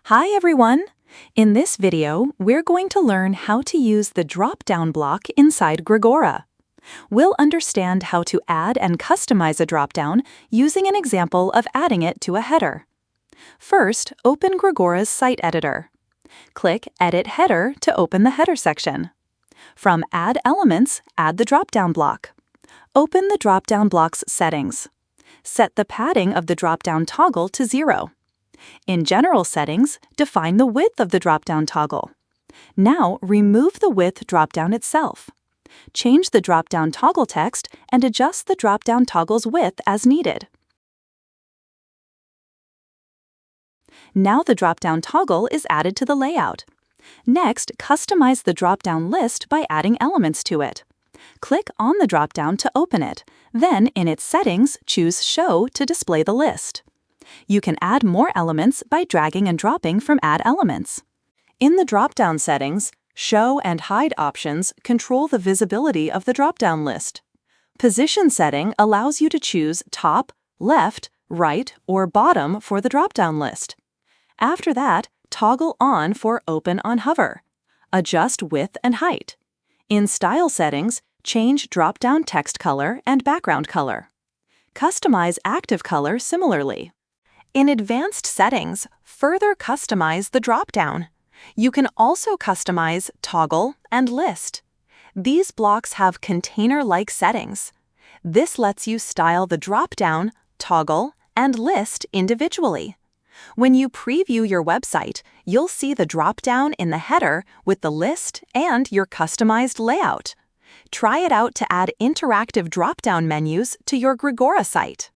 Hi everyone! In this video, we're going to learn how to use the drop-down block inside Gregora. We'll understand how to add and customize a drop-down using an example of adding it to a header. First, open Gregora's site editor. Click Edit Header to open the header section. From Add Elements, add the drop-down block. Open the drop-down block's settings. Set the padding of the drop-down toggle to 0. In General Settings, define the width of the drop-down toggle. Now, remove the width drop-down itself. Change the drop-down toggle text and adjust the drop-down toggle's width as needed. Now the drop-down toggle is added to the layout. Next, customize the drop-down list by adding elements to it. Click on the drop-down to open it. Then, in its settings, choose Show to display the list. You can add more elements by dragging and dropping from Add Elements. In the drop-down settings, Show and Hide options control the visibility of the drop-down list. Position setting allows you to choose top, left, right, or bottom for the drop-down list. After that, toggle on for Open on Hover. Adjust width and height. In Style settings, change drop-down text color and background color. Customize active color similarly. In Advanced Settings, further customize the drop-down. You can also customize Toggle and List. These blocks have container-like settings. This lets you style the drop-down, toggle, and list individually. When you preview your website, you'll see the drop-down in the header with the list and your customized layout. Try it out to add interactive drop-down menus to your Gregora site.